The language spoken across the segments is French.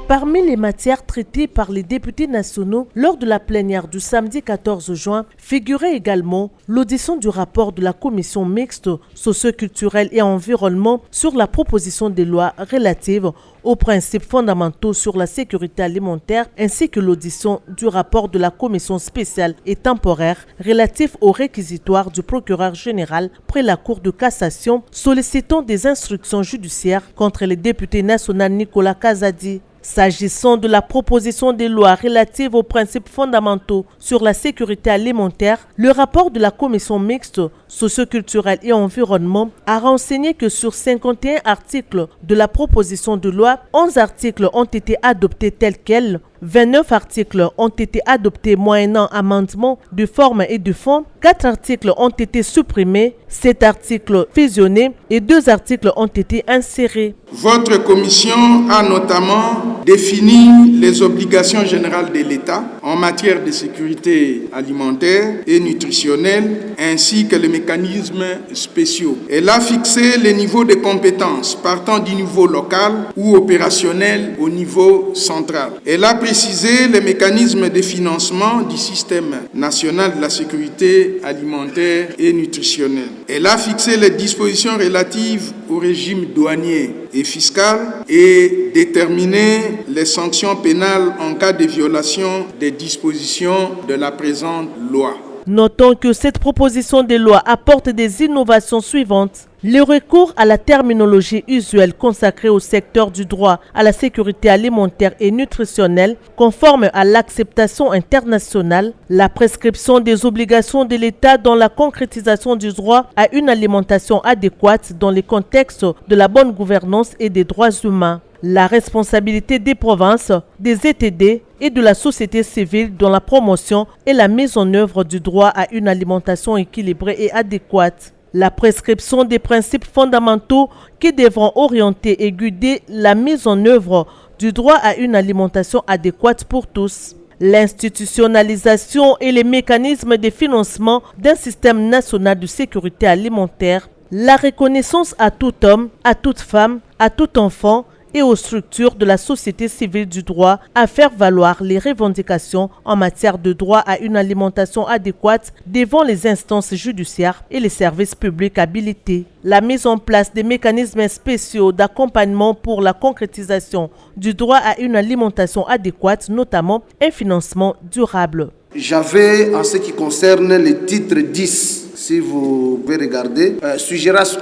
Parmi les matières traitées par les députés nationaux lors de la plénière du samedi 14 juin, figurait également l'audition du rapport de la commission mixte socio-culturelle et environnement sur la proposition de loi relative aux principes fondamentaux sur la sécurité alimentaire ainsi que l'audition du rapport de la commission spéciale et temporaire relatif au réquisitoire du procureur général près la Cour de cassation sollicitant des instructions judiciaires contre le député national Nicolas Kazadi. S'agissant de la proposition de loi relative aux principes fondamentaux sur la sécurité alimentaire, le rapport de la commission mixte socio-culturelle et environnement a renseigné que sur 51 articles de la proposition de loi, 11 articles ont été adoptés tels quels, 29 articles ont été adoptés moyennant amendement de forme et de fond, 4 articles ont été supprimés, 7 articles fusionnés et 2 articles ont été insérés. Votre commission a notamment défini les obligations générales de l'État en matière de sécurité alimentaire et nutritionnelle ainsi que les mécanismes spéciaux. Elle a fixé les niveaux de compétences partant du niveau local ou opérationnel au niveau central. Elle a précisé les mécanismes de financement du système national de la sécurité alimentaire et nutritionnelle. Elle a fixé les dispositions relatives au régime douanier et fiscal et déterminé les sanctions pénales en cas de violation des dispositions de la présente loi. Notons que cette proposition de loi apporte des innovations suivantes. Le recours à la terminologie usuelle consacrée au secteur du droit à la sécurité alimentaire et nutritionnelle, conforme à l'acceptation internationale, la prescription des obligations de l'État dans la concrétisation du droit à une alimentation adéquate dans le contexte de la bonne gouvernance et des droits humains. La responsabilité des provinces, des ETD et de la société civile dans la promotion et la mise en œuvre du droit à une alimentation équilibrée et adéquate. La prescription des principes fondamentaux qui devront orienter et guider la mise en œuvre du droit à une alimentation adéquate pour tous. L'institutionnalisation et les mécanismes de financement d'un système national de sécurité alimentaire. La reconnaissance à tout homme, à toute femme, à tout enfant et aux structures de la société civile du droit à faire valoir les revendications en matière de droit à une alimentation adéquate devant les instances judiciaires et les services publics habilités. La mise en place des mécanismes spéciaux d'accompagnement pour la concrétisation du droit à une alimentation adéquate, notamment un financement durable. J'avais, en ce qui concerne le titre 10, si vous pouvez regarder, suggérer à ce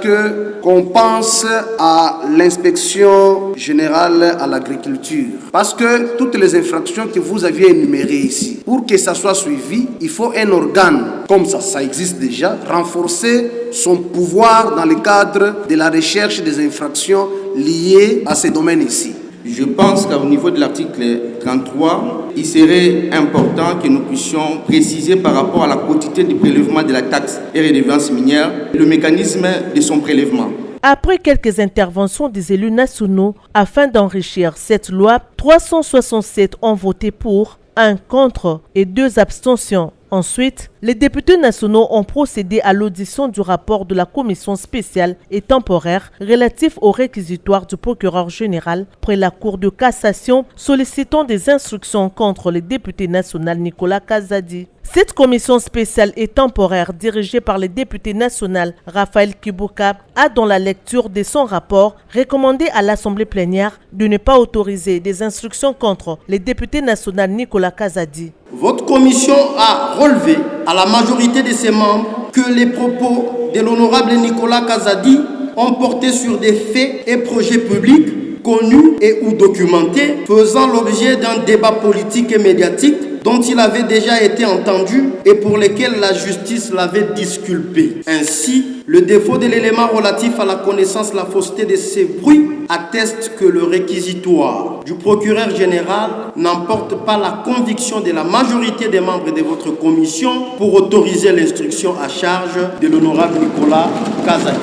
qu'on pense à l'inspection générale à l'agriculture. Parce que toutes les infractions que vous aviez énumérées ici, pour que ça soit suivi, il faut un organe, comme ça existe déjà, renforcer son pouvoir dans le cadre de la recherche des infractions liées à ces domaines ici. Je pense qu'au niveau de l'article 33, il serait important que nous puissions préciser par rapport à la quantité de prélèvement de la taxe et redevance minière, le mécanisme de son prélèvement. Après quelques interventions des élus nationaux afin d'enrichir cette loi, 367 ont voté pour, 1 contre et 2 abstentions. Ensuite, les députés nationaux ont procédé à l'audition du rapport de la commission spéciale et temporaire relatif au réquisitoire du procureur général près la Cour de cassation sollicitant des instructions contre le député national Nicolas Kazadi. Cette commission spéciale et temporaire dirigée par le député national Raphaël Kibuka a, dans la lecture de son rapport, recommandé à l'Assemblée plénière de ne pas autoriser des instructions contre le député national Nicolas Kazadi. Votre commission a relevé à la majorité de ses membres que les propos de l'honorable Nicolas Kazadi ont porté sur des faits et projets publics connus et ou documentés faisant l'objet d'un débat politique et médiatique dont il avait déjà été entendu et pour lesquels la justice l'avait disculpé. Ainsi, le défaut de l'élément relatif à la connaissance, la fausseté de ces bruits atteste que le réquisitoire du procureur général n'emporte pas la conviction de la majorité des membres de votre commission pour autoriser l'instruction à charge de l'honorable Nicolas Kazadi.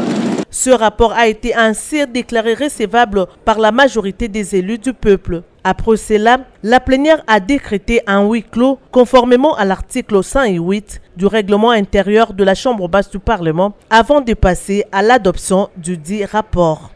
Ce rapport a été ainsi déclaré recevable par la majorité des élus du peuple. Après cela, la plénière a décrété un huis clos conformément à l'article 108 du règlement intérieur de la Chambre basse du Parlement avant de passer à l'adoption du dit rapport.